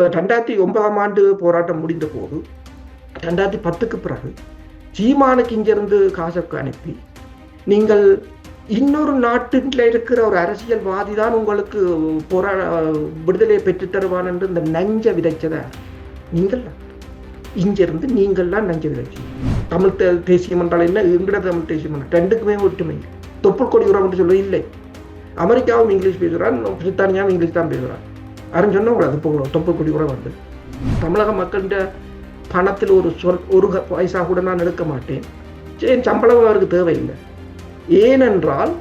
2009 போராட்டம் முடிந்த போது 2010க்கு பிறகு சீமானுக்கு இங்கிருந்து காசுக்கு அனுப்பி நீங்கள் இன்னொரு நாட்டில் இருக்கிற ஒரு அரசியல்வாதி தான் உங்களுக்கு விடுதலையை பெற்றுத் தருவான் என்று இந்த நஞ்ச விதைச்சத நீங்கள் இங்கிருந்து நீங்கள்லாம் நஞ்ச விதைச்சி. தமிழ் தேசியம் என்றால் என்ன, எங்கட தமிழ் தேசியம் என்றால் ரெண்டுக்குமே ஒற்றுமை. தொப்புள் கொடி உறவு சொல்ல இல்லை. அமெரிக்காவும் இங்கிலீஷ் பேசுகிறான், பிரித்தானியாவும் இங்கிலீஷ் தான் பேசுகிறான். யாரும் சொன்ன கூடாது போகலாம். தொப்புள் கொடி உறவு வந்து தமிழக மக்கள்கிட்ட பணத்தில் ஒரு பைசா கூட நான் எடுக்க மாட்டேன். என் சம்பளம் அவருக்கு தேவையில்லை. ஏனென்றால்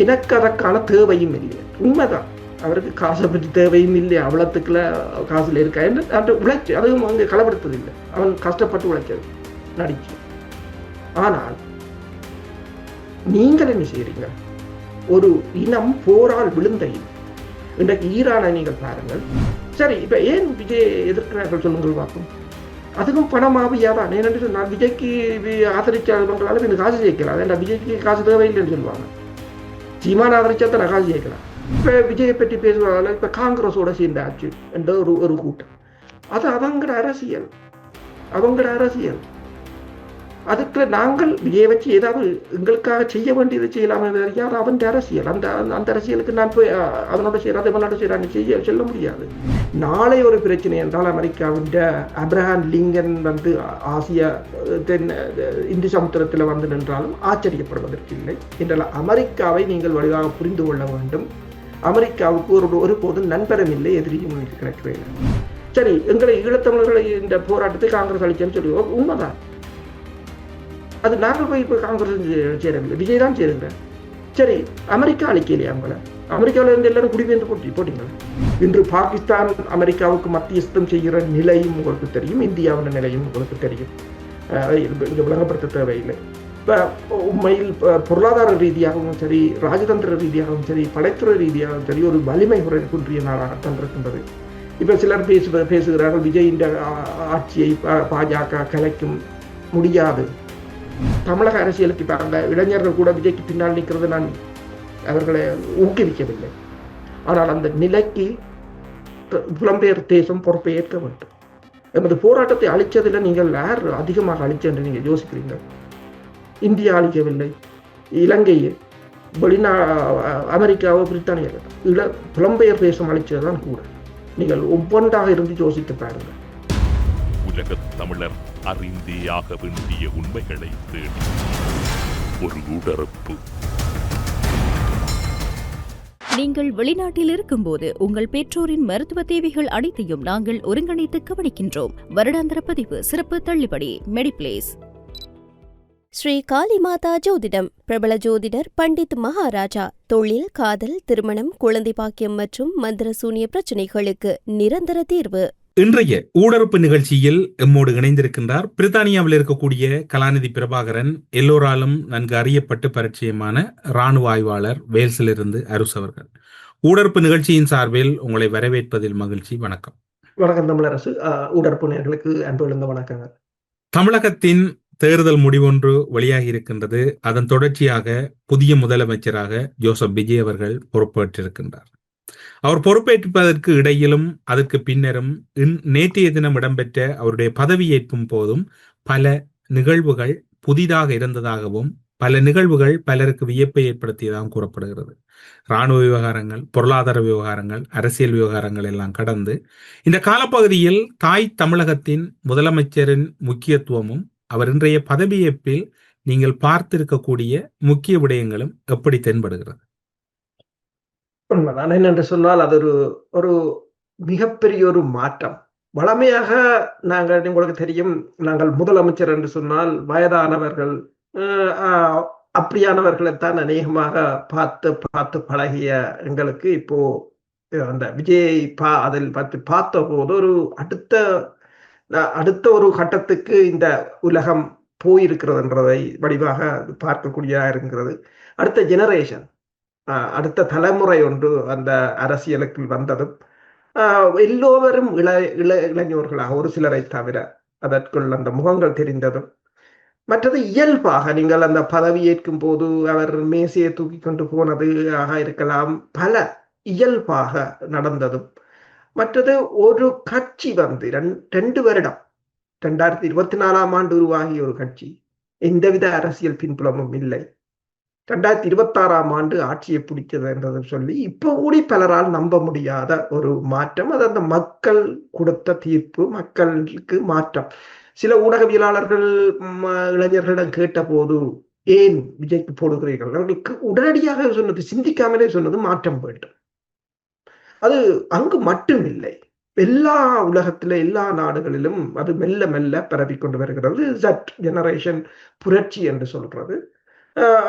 எனக்கு அதற்கான தேவையும் இல்லை. உண்மைதான், அவருக்கு காசை பற்றி தேவையும் இல்லை. அவ்வளோத்துக்குள்ள காசில் இருக்கா என்று உழைச்சி, அதுவும் அங்கே கலப்படுத்ததில்லை. அவன் கஷ்டப்பட்டு உழைச்சது நடிச்சு. ஆனால் நீங்கள் என்ன செய்கிறீங்க? ஒரு இனம் போரால் விழுந்த இனம். இன்றைக்கு ஈரானை நீங்கள் பாருங்கள். சரி, இப்போ ஏன் விஜய் எதிர்க்கிறார்கள் சொல்லுங்கள் பார்ப்போம். அதுவும் பணமாவியாதான். ஏனென்று நான் விஜய்க்கு ஆதரிச்சாளர்களால் எனக்கு காசு சேர்க்கலாம். ஏன்னா விஜய்க்கு காசு தேவையில்லைன்னு சொல்லுவாங்க. சீமான் ஆதரிச்சா தான் காசு சேர்க்கலாம். இப்போ விஜயை பற்றி பேசுவாங்க. இப்போ காங்கிரஸோட சேர்ந்தாச்சு என்ற ஒரு கூட்டம். அது அவங்களோட அரசியல், அவங்களோட அரசியல். அதுக்கு நாங்கள் விஜயை வச்சு ஏதாவது எங்களுக்காக செய்ய வேண்டியதை செய்யலாமே. யார் அவன் அரசியல். அந்த அரசியலுக்கு நான் போய் அவனோட செய்யறாது இவனோட செய்யறான்னு சொல்ல முடியாது. நாளை ஒரு பிரச்சனை என்றால் அமெரிக்காவின் அப்ரஹாம் லிங்கன் வந்து ஆசியா இந்து சமுத்திரத்தில் வந்து நின்றாலும் ஆச்சரியப்படுவதற்கில்லை. என்றால் அமெரிக்காவை நீங்கள் வலுவாக புரிந்து கொள்ள வேண்டும். அமெரிக்காவுக்கு ஒருபோதும் நண்பரும் இல்லை, எதிரியும் கிடைக்கவே இல்லை. சரி, எங்களை ஈழத்தமிழர்களை இந்த போராட்டத்தை காங்கிரஸ் அளிச்சேன்னு சொல்லுவோம். உண்மைதான். அது நாங்கள் போய் இப்போ காங்கிரஸ் சேரவில்லை, விஜய் தான் சேருங்கிறேன். சரி, அமெரிக்கா அளிக்கலையே அவங்கள? அமெரிக்காவில் இருந்து எல்லாரும் குடிபெயர்ந்து போட்டீங்க. இன்று பாகிஸ்தான் அமெரிக்காவுக்கு மத்தியஸ்தம் செய்கிற நிலையும் உங்களுக்கு தெரியும், இந்தியாவின் நிலையும் உங்களுக்கு தெரியும். இங்கே விளங்கப்படுத்த தேவையில்லை. இப்போ உண்மையில் பொருளாதார ரீதியாகவும் சரி, ராஜதந்திர ரீதியாகவும் சரி, படைத்துறை ரீதியாகவும் சரி, ஒரு வலிமை குன்றிய நாடாகத்தான் இருக்கின்றது. இப்போ சிலர் பேசுகிறார்கள் விஜயின் ஆட்சியை பாஜக கலைக்கும் முடியாது. தமிழக அரசியலுக்கு பாருங்க, இளைஞர்கள் கூட விஜய்க்கு பின்னால் நிற்கிறது நான் அவர்களை ஊக்குவிக்கவில்லை. ஆனால் அந்த நிலைக்கு புலம்பெயர் தேசம் பொறுப்பை ஏற்க வேண்டும். எமது போராட்டத்தை அழிச்சதில் நீங்கள் யார் அதிகமாக அழிச்ச என்று நீங்கள் யோசிக்கிறீங்க? இந்தியா அழிக்கவில்லை, இலங்கை, அமெரிக்காவோ பிரித்தானியா, புலம்பெயர் தேசம் அழிச்சதுதான் கூட. நீங்கள் ஒவ்வொன்றாக இருந்து யோசித்து பாருங்கள். உலக தமிழர் அறிந்தே ஆக வேண்டிய உண்மைகளை தேடி ஒரு உடறப்பு. நீங்கள் வெளிநாட்டில் இருக்கும்போது உங்கள் பெற்றோரின் மருத்துவ தேவைகள் அனைத்தையும் நாங்கள் ஒருங்கிணைத்து கவனிக்கின்றோம். வருடாந்திர பதிவு, சிறப்பு தள்ளுபடி, மெடிப்ளேஸ். ஸ்ரீ காளிமாதா ஜோதிடம். பிரபல ஜோதிடர் பண்டித் மகாராஜா. தொழில், காதல், திருமணம், குழந்தை பாக்கியம் மற்றும் மந்திர சூனிய பிரச்சனைகளுக்கு நிரந்தர தீர்வு. இன்றைய ஊடறுப்பு நிகழ்ச்சியில் எம்மோடு இணைந்திருக்கின்றார் பிரித்தானியாவில் இருக்கக்கூடிய கலாநிதி பிரபாகரன், எல்லோராலும் நன்கு அறியப்பட்டு பரிச்சயமான இராணுவ ஆய்வாளர், வேல்ஸிலிருந்து அருஸ் அவர்கள். ஊடறுப்பு நிகழ்ச்சியின் சார்பில் உங்களை வரவேற்பதில் மகிழ்ச்சி. வணக்கம். வணக்கம் தமிழரசு. ஊடறுப்பு நேயர்களுக்கு அன்பு விழுந்த வணக்கங்கள். தமிழகத்தின் தேர்தல் முடிவொன்று வெளியாகி இருக்கின்றது. அதன் தொடர்ச்சியாக புதிய முதலமைச்சராக ஜோசப் விஜய் அவர்கள் பொறுப்பேற்றிருக்கின்றார். அவர் பொறுப்பேற்பதற்கு இடையிலும் அதற்கு பின்னரும் நேற்றைய தினம் இடம்பெற்ற அவருடைய பதவியேற்பும் போதும் பல நிகழ்வுகள் புதிதாக இருந்ததாகவும் பல நிகழ்வுகள் பலருக்கு வியப்பை ஏற்படுத்தியதாகவும் கூறப்படுகிறது. இராணுவ விவகாரங்கள், பொருளாதார விவகாரங்கள், அரசியல் விவகாரங்கள் எல்லாம் கடந்து இந்த காலப்பகுதியில் தாய் தமிழகத்தின் முதலமைச்சரின் முக்கியத்துவமும் அவர் இன்றைய பதவியேற்பில் நீங்கள் பார்த்திருக்கக்கூடிய முக்கிய விடயங்களும் எப்படி தென்படுகிறது? உண்மைதான். என்னென்று சொன்னால் அது ஒரு மிகப்பெரிய ஒரு மாற்றம். வளமையாக நாங்கள், உங்களுக்கு தெரியும், நாங்கள் முதலமைச்சர் என்று சொன்னால் வயதானவர்கள் அப்படியானவர்களைத்தான் அநேகமாக பார்த்து பழகிய எங்களுக்கு இப்போ அந்த விஜயை அதில் பார்த்த போது ஒரு அடுத்த ஒரு கட்டத்துக்கு இந்த உலகம் போயிருக்கிறதுன்றதை வடிவாக பார்க்கக்கூடியதாக இருக்கிறது. அடுத்த ஜெனரேஷன், அடுத்த தலைமுறை ஒன்று அந்த அரசியலுக்கு வந்ததும் எல்லோரும் இளைஞர்களாக, ஒரு சிலரை தவிர அதற்குள் அந்த முகங்கள் தெரிந்ததும், மற்றது இயல்பாக நீங்கள் அந்த பதவியேற்கும் போது அவர் மேசையை தூக்கி கொண்டு போனது ஆக இருக்கலாம், பல இயல்பாக நடந்ததும், மற்றது ஒரு கட்சி வந்து 2 வருடம் 2024 ஆண்டு உருவாகிய ஒரு கட்சி, எந்தவித அரசியல் பின்புலமும் இல்லை, 2026 ஆண்டு ஆட்சியை பிடிச்சது என்றதை சொல்லி இப்ப கூடி பலரால் நம்ப முடியாத ஒரு மாற்றம். அது அந்த மக்கள் கொடுத்த தீர்ப்பு, மக்களுக்கு மாற்றம். சில ஊடகவியலாளர்கள் இளைஞர்களிடம் கேட்ட போது ஏன் விஜய்க்கு போடுகிறீர்கள், அவர்களுக்கு உடனடியாக சொன்னது, சிந்திக்காமலே சொன்னது, மாற்றம் வேண்டும். அது அங்கு மட்டும் இல்லை, எல்லா உலகத்தில எல்லா நாடுகளிலும் அது மெல்ல மெல்ல பரவி கொண்டு வருகிறது. ஜட் ஜெனரேஷன் புரட்சி என்று சொல்றது.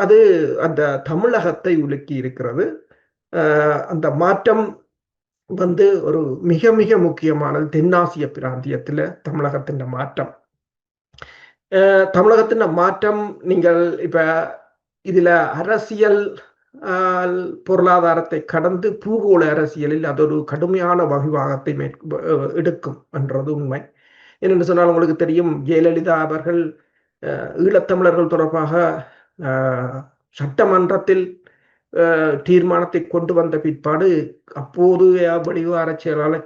அது அந்த தமிழகத்தை உலுக்கி இருக்கிறது. அந்த மாற்றம் வந்து ஒரு மிக மிக முக்கியமானது. தென்னாசிய பிராந்தியத்தில் தமிழகத்தின் மாற்றம், தமிழகத்தின் மாற்றம். நீங்கள் இப்ப இதுல அரசியல் பொருளாதாரத்தை கடந்து பூகோள அரசியலில் அது ஒரு கடுமையான வகிவாகத்தை எடுக்கும் என்றது உண்மை. என்னென்று சொன்னால் உங்களுக்கு தெரியும், ஜெயலலிதா அவர்கள் ஈழத்தமிழர்கள் தொடர்பாக சட்டமன்றத்தில் தீர்மானத்தை கொண்டு வந்த பிற்பாடு அப்போது வெளிவார செயலாளர்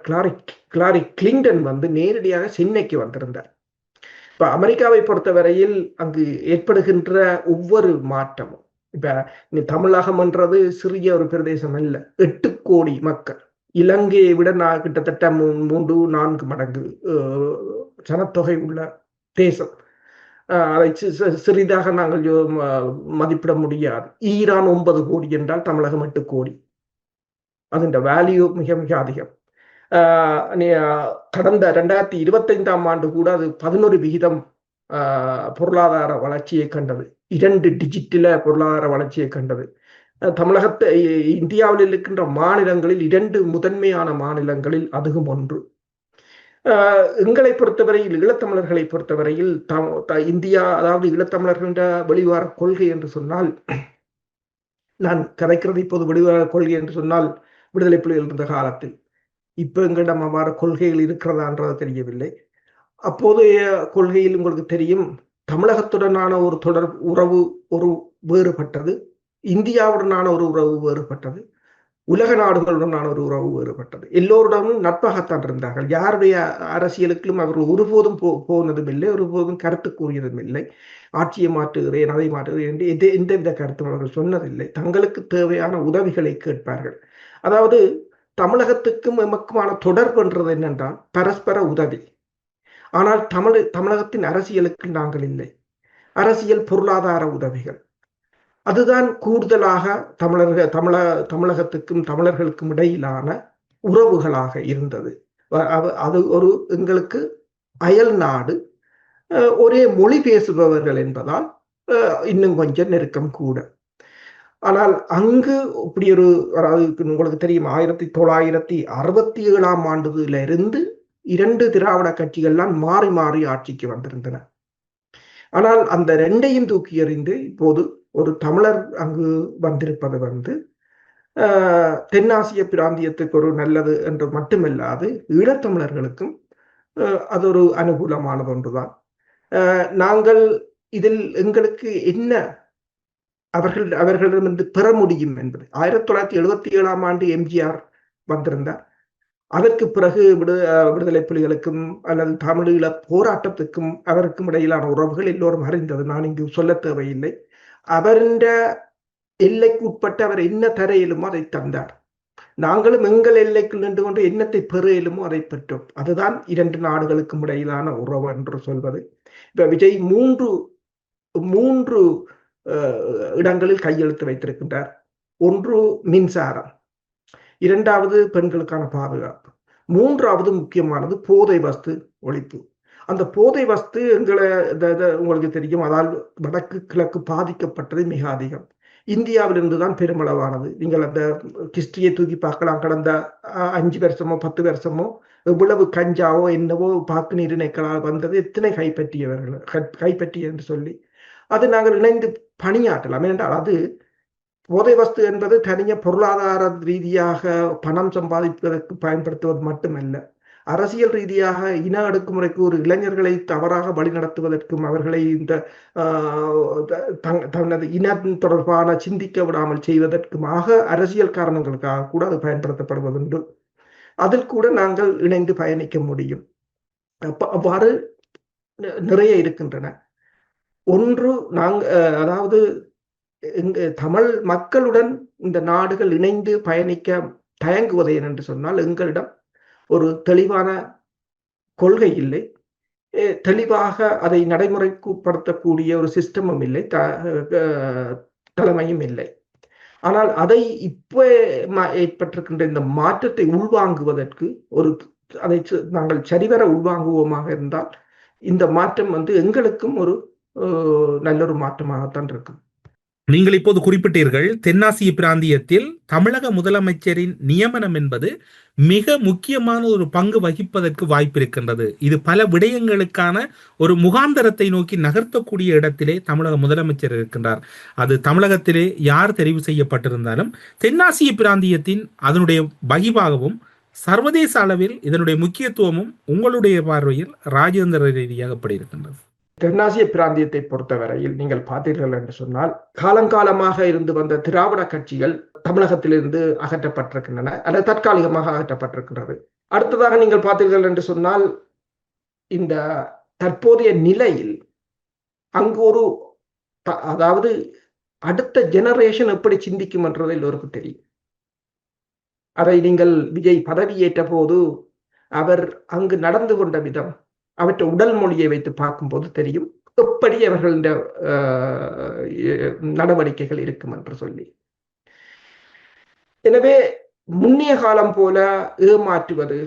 கிளாரி கிளின்டன் வந்து நேரடியாக சென்னைக்கு வந்திருந்தார். இப்ப அமெரிக்காவை பொறுத்தவரையில் அங்கு ஏற்படுகின்ற ஒவ்வொரு மாற்றமும், இப்ப தமிழகம் என்றது சிறிய ஒரு பிரதேசம் அல்ல, 8 கோடி மக்கள், இலங்கையை விட கிட்டத்தட்ட 3-4 மடங்கு சனத்தொகை உள்ள தேசம். அதை சிறிதாக நாங்கள் மதிப்பிட முடியாது. ஈரான் 9 கோடி என்றால் தமிழகம் 8 கோடி. அதன் வேல்யூ மிக மிக அதிகம். கடந்த 2025 ஆண்டு கூட அது 11% பொருளாதார வளர்ச்சியை கண்டது. 2 டிஜிட்டில பொருளாதார வளர்ச்சியை கண்டது. தமிழகத்தை இந்தியாவில் இருக்கின்ற மாநிலங்களில் 2 முதன்மையான மாநிலங்களில் அதுவும் ஒன்று. எங்களை பொறுத்தவரையில், ஈழத்தமிழர்களை பொறுத்தவரையில் இந்தியா, அதாவது ஈழத்தமிழர்களின் வெளிவார கொள்கை என்று சொன்னால், நான் கதைக்கிறது இப்போது வெளிவார கொள்கை என்று சொன்னால் விடுதலை புலிகள் இருந்த காலத்தில். இப்ப எங்களிடம் அவ்வாறு கொள்கைகள் இருக்கிறதான்றது தெரியவில்லை. அப்போதைய கொள்கையில் உங்களுக்கு தெரியும், தமிழகத்துடனான ஒரு தொடர் உறவு ஒரு வேறுபட்டது, இந்தியாவுடனான ஒரு உறவு வேறுபட்டது, உலக நாடுகளுடனான ஒரு உறவு வேறுபட்டது. எல்லோருடனும் நட்பாகத்தான் இருந்தார்கள். யாருடைய அரசியலுக்கும் அவர்கள் ஒருபோதும் போனதும் இல்லை, ஒருபோதும் கருத்து கூறியதும் இல்லை. ஆட்சியை மாற்றுகிறேன், அதை மாற்றுகிறேன் என்று எந்தவித கருத்தும் அவர்கள் சொன்னதில்லை. தங்களுக்கு தேவையான உதவிகளை கேட்பார்கள். அதாவது தமிழகத்துக்கும் எமக்குமான தொடர்பு என்றது என்னென்றால் பரஸ்பர உதவி. ஆனால் தமிழகத்தின் அரசியலுக்கு நாங்கள் இல்லை. அரசியல் பொருளாதார உதவிகள், அதுதான் கூடுதலாக தமிழகத்துக்கும் தமிழர்களுக்கும் இடையிலான உறவுகளாக இருந்தது. அது ஒரு எங்களுக்கு அயல் நாடு, ஒரே மொழி பேசுபவர்கள் என்பதால் இன்னும் கொஞ்சம் நெருக்கம் கூட. ஆனால் அங்கு இப்படி ஒரு, அதாவது உங்களுக்கு தெரியும், 1967 ஆண்டுல இருந்து 2 திராவிட கட்சிகள்லாம் மாறி மாறி ஆட்சிக்கு வந்திருந்தன. ஆனால் அந்த 2ஐயும் தூக்கி எறிந்து இப்போது ஒரு தமிழர் அங்கு வந்திருப்பது வந்து தென்னாசிய பிராந்தியத்துக்கு ஒரு நல்லது என்று மட்டுமல்லாது ஈழத்தமிழர்களுக்கும் அது ஒரு அனுகூலமானது ஒன்றுதான். நாங்கள் இதில் எங்களுக்கு என்ன அவர்களிடமிருந்து பெற முடியும் என்பது, 1977 ஆண்டு எம்ஜிஆர் வந்திருந்தார். அதற்கு பிறகு விடுதலை புலிகளுக்கும் அல்லது தமிழீழ போராட்டத்துக்கும் அவருக்கும் இடையிலான உறவுகள் எல்லோரும் அறிந்தது, நான் இங்கு சொல்ல தேவையில்லை. அவரின் எல்லைக்கு உட்பட்டு அவர் என்ன தர இயலுமோ அதை தந்தார். நாங்களும் எங்கள் எல்லைக்கு நின்று கொண்டு என்னத்தை பெற இயலுமோ அதை பெற்றோம். அதுதான் 2 நாடுகளுக்கும் இடையிலான உறவு என்று சொல்வது. இப்ப விஜய் மூன்று இடங்களில் கையெழுத்து வைத்திருக்கின்றார். ஒன்று மின்சாரம், 2வது பெண்களுக்கான பாதுகாப்பு, 3வது முக்கியமானது போதை வஸ்து ஒழிப்பு. அந்த போதை வஸ்து உங்களுக்கு தெரியும், அதால் வடக்கு கிழக்கு பாதிக்கப்பட்டது மிக அதிகம். இந்தியாவிலிருந்து தான் பெருமளவானது. நீங்கள் அந்த ஹிஸ்டரியை தூக்கி பார்க்கலாம். கடந்த 5 வருஷமோ 10 வருஷமோ எவ்வளவு கஞ்சாவோ என்னவோ பாக்கு நீரிணைகளால் வந்தது, எத்தனை கைப்பற்றிய என்று சொல்லி அது நாங்கள் இணைந்து பணியாற்றலாம். ஏனென்றால் அது போதை வஸ்து என்பது தனிய பொருளாதார ரீதியாக பணம் சம்பாதிப்பதற்கு பயன்படுத்துவது மட்டுமல்ல, அரசியல் ரீதியாக இன அடக்குமுறைக்கு ஒரு இளைஞர்களை தவறாக வழிநடத்துவதற்கும் அவர்களை இந்த தனது இனம் தொடர்பான சிந்திக்க விடாமல் செய்வதற்குமாக அரசியல் காரணங்களுக்காக கூட அது பயன்படுத்தப்படுவதுண்டு. அதில் கூட நாங்கள் இணைந்து பயணிக்க முடியும். அவ்வாறு நிறைய இருக்கின்றன. ஒன்று அதாவது தமிழ் மக்களுடன் இந்த நாடுகள் இணைந்து பயணிக்க தயங்குவது என்று சொன்னால், எங்களிடம் ஒரு தெளிவான கொள்கை இல்லை, தெளிவாக அதை நடைமுறைப்படுத்தக்கூடிய ஒரு சிஸ்டமும் இல்லை, தலைமையும் இல்லை. ஆனால் அதை இப்போ ஏற்பட்டிருக்கின்ற இந்த மாற்றத்தை உள்வாங்குவதற்கு அதை நாங்கள் சரிவர உள்வாங்குவோமாக இருந்தால் இந்த மாற்றம் எங்களுக்கும் ஒரு நல்லொரு மாற்றமாகத்தான் இருக்கும். நீங்கள் இப்போது குறிப்பிட்டீர்கள், தென்னாசிய பிராந்தியத்தில் தமிழக முதலமைச்சரின் நியமனம் என்பது மிக முக்கியமான ஒரு பங்கு வகிப்பதற்கு வாய்ப்பு இருக்கின்றது. இது பல விடயங்களுக்கான ஒரு முகாந்தரத்தை நோக்கி நகர்த்தக்கூடிய இடத்திலே தமிழக முதலமைச்சர் இருக்கின்றார். அது தமிழகத்திலே யார் தெரிவு செய்யப்பட்டிருந்தாலும் தென்னாசிய பிராந்தியத்தின் அதனுடைய வகிபாகவும் சர்வதேச அளவில் இதனுடைய முக்கியத்துவமும் உங்களுடைய பார்வையில் ராஜேந்திர ரீதியாக எப்படி இருக்கின்றது? தென்னாசிய பிராந்தியத்தை பொறுத்தவரையில் நீங்கள் பார்த்தீர்கள் என்று சொன்னால், காலங்காலமாக இருந்து வந்த திராவிட கட்சிகள் தமிழகத்திலிருந்து அகற்றப்பட்டிருக்கின்றன அல்லது தற்காலிகமாக அகற்றப்பட்டிருக்கின்றது. அடுத்ததாக நீங்கள் பார்த்தீர்கள் என்று சொன்னால், இந்த தற்போதைய நிலையில் அங்கு அதாவது அடுத்த ஜெனரேஷன் எப்படி சிந்திக்கும் என்றது எல்லோருக்கும் தெரியும். அதை நீங்கள் விஜய் பதவியேற்ற போது அவர் அங்கு நடந்து கொண்ட விதம், அவற்றை உடல் மொழியை வைத்து பார்க்கும்போது தெரியும் எப்படி அவர்களுடைய நடவடிக்கைகள் இருக்கும் என்று சொல்லி. எனவே முன்னைய காலம் போல ஏமாற்றுவது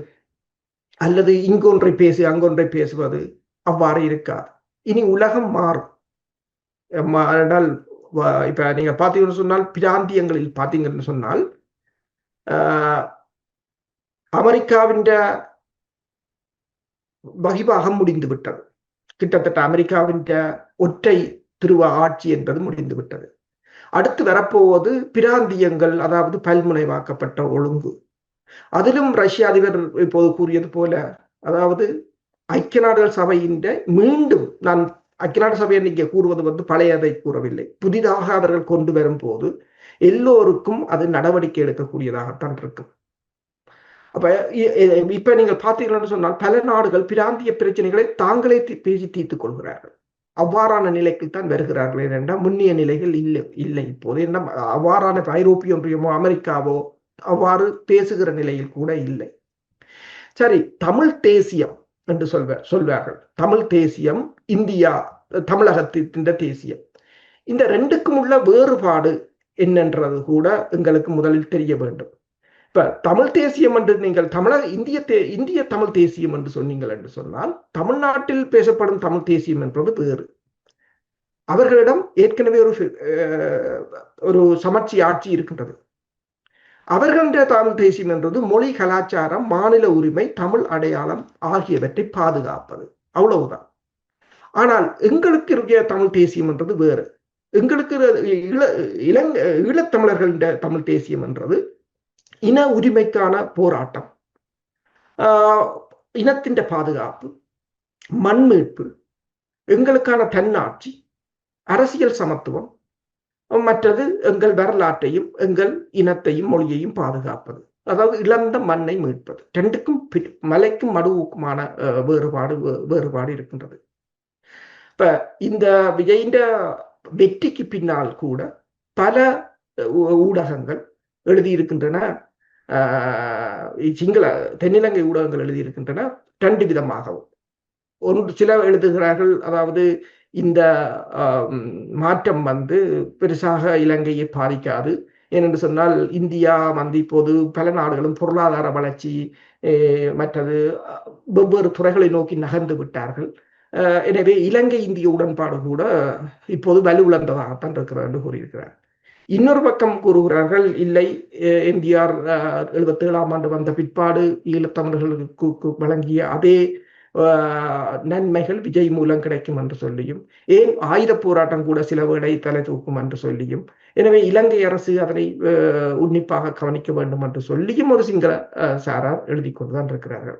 அல்லது இங்கொன்றை பேசி அங்கொன்றை பேசுவது அவ்வாறு இருக்காது. இனி உலகம் மாறும். இப்ப நீங்க பார்த்தீங்கன்னு சொன்னால், பிராந்தியங்களில் பார்த்தீங்கன்னு சொன்னால், அமெரிக்காவின் வகிபாகம் முடிந்து விட்டது. கிட்டத்தட்ட அமெரிக்காவின் ஒற்றை துருவ ஆட்சி என்பது முடிந்து விட்டது. அடுத்து வரப்போவது பிராந்தியங்கள், அதாவது பல்முனைவாக்கப்பட்ட ஒழுங்கு. அதிலும் ரஷ்ய அதிபர் இப்போது கூறியது போல, அதாவது ஐக்கிய நாடுகள் சபையின் மீண்டும், நான் ஐக்கிய நாடு சபையை இங்கே கூறுவது பழையதை கூறவில்லை, புதிதாக அவர்கள் கொண்டு வரும் போது எல்லோருக்கும் அது நடவடிக்கை எடுக்கக்கூடியதாகத்தான் இருக்கும். அப்ப இப்ப நீங்கள் பார்த்தீங்கன்னு சொன்னால், பல நாடுகள் பிராந்திய பிரச்சனைகளை தாங்களே பேசி தீர்த்துக் கொள்கிறார்கள். அவ்வாறான நிலைக்கு தான் வருகிறார்கள். ஏனென்றால் முன்னிய நிலைகள் இல்லை இப்போது. என்ன அவ்வாறான ஐரோப்பிய ஒன்றியமோ அமெரிக்காவோ அவ்வாறு பேசுகிற நிலையில் கூட இல்லை. சரி, தமிழ் தேசியம் என்று சொல்வார்கள். தமிழ் தேசியம், இந்தியா, தமிழகத்தின் தேசியம், இந்த ரெண்டுக்கும் உள்ள வேறுபாடு என்னன்றது கூட எங்களுக்கு முதலில் தெரிய வேண்டும். இப்ப தமிழ் தேசியம் என்று நீங்கள் இந்திய தமிழ் தேசியம் என்று சொன்னீங்கள் என்று சொன்னால், தமிழ்நாட்டில் பேசப்படும் தமிழ் தேசியம் என்பது வேறு. அவர்களிடம் ஏற்கனவே ஒரு சமர்ச்சி ஆட்சி இருக்கின்றது. அவர்களுடைய தமிழ் தேசியம் என்றது மொழி, கலாச்சாரம், மாநில உரிமை, தமிழ் அடையாளம் ஆகியவற்றை பாதுகாப்பது, அவ்வளவுதான். ஆனால் எங்களுக்கு இருக்கிற தமிழ் தேசியம் என்றது வேறு. எங்களுக்கு ஈழத்தமிழர்களுடைய தமிழ் தேசியம் என்றது இன உரிமைக்கான போராட்டம், இனத்தின் பாதுகாப்பு, மண் மீட்பு, எங்களுக்கான தன்னாட்சி, அரசியல் சமத்துவம், மற்றது எங்கள் வரலாற்றையும் எங்கள் இனத்தையும் மொழியையும் பாதுகாப்பது, அதாவது இழந்த மண்ணை மீட்பது. ரெண்டுக்கும் மலைக்கும் மடுவுக்குமான வேறுபாடு இருக்கின்றது. இப்ப இந்த விஜயின் வெற்றிக்கு பின்னால் கூட பல ஊடகங்கள் எழுதியிருக்கின்றன, சிங்கள தென்னிலங்கை ஊடகங்கள் எழுதியிருக்கின்றன ரெண்டு விதமாகவும். சில எழுதுகிறார்கள், அதாவது இந்த மாற்றம் பெருசாக இலங்கையை பாதிக்காது. ஏனென்று சொன்னால், இந்தியா இப்போது பல நாடுகளும் பொருளாதார வளர்ச்சி, மற்றது வெவ்வேறு துறைகளை நோக்கி நகர்ந்து விட்டார்கள். எனவே இலங்கை இந்திய உடன்பாடு கூட இப்போது வலுவிழந்ததாகத்தான் இருக்கிறார் என்று கூறியிருக்கிறார். இன்னொரு பக்கம் கூறுகிறார்கள், இல்லை, எம்ஜிஆர் 77ஆம் ஆண்டு வந்த பிற்பாடு ஈழத்தமிழர்களுக்கு வழங்கிய அதே நன்மைகள் விஜய் மூலம் கிடைக்கும் என்று சொல்லியும், ஏன் ஆயுத போராட்டம் கூட சில வேளை தலை தூக்கும் என்று சொல்லியும், எனவே இலங்கை அரசு அதனை உன்னிப்பாக கவனிக்க வேண்டும் என்று சொல்லியும் ஒரு சிங்கள சாரார் எழுதி கொண்டுதான் இருக்கிறார்கள்.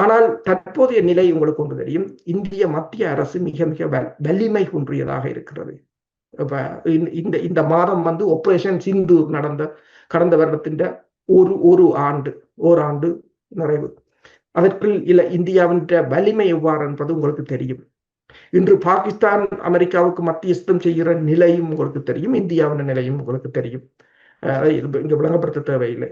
ஆனால் தற்போதைய நிலை உங்களுக்கு ஒன்று தெரியும், இந்திய மத்திய அரசு மிக மிக வலிமை குன்றியதாக இருக்கிறது. இந்த மாதம் ஆபரேஷன் சிந்தூர் நடந்த கடந்த வருடத்தின் ஓராண்டு நிறைவு. அதற்குள் இல்ல இந்தியாவின் வலிமை எவ்வாறு என்பது உங்களுக்கு தெரியும். இன்று பாகிஸ்தான் அமெரிக்காவுக்கு மத்தியஸ்தம் செய்கிற நிலையும் உங்களுக்கு தெரியும், இந்தியாவின் நிலையும் உங்களுக்கு தெரியும். இங்க விளங்கப்படுத்த தேவையில்லை.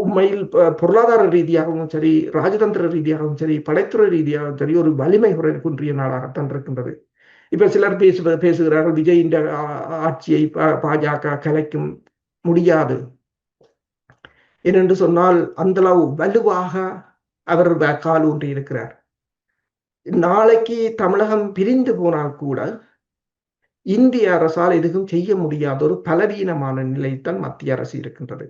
உண்மையில் பொருளாதார ரீதியாகவும் சரி, ராஜதந்திர ரீதியாகவும் சரி, படைத்துறை ரீதியாகவும் சரி, ஒரு வலிமை குன்றிய நாடாகத்தான் இருக்கின்றது. இப்ப சிலர் பேசுகிறார்கள் விஜய் இந்த ஆட்சியை பாஜக கலைக்கும் முடியாது ஏனென்று சொன்னால் அந்த அளவு வலுவாக அவர் கால் ஊன்றி இருக்கிறார். நாளைக்கு தமிழகம் பிரிந்து போனால் கூட இந்திய அரசால் எதுவும் செய்ய முடியாத ஒரு பலவீனமான நிலைத்தான் மத்திய அரசு இருக்கின்றது.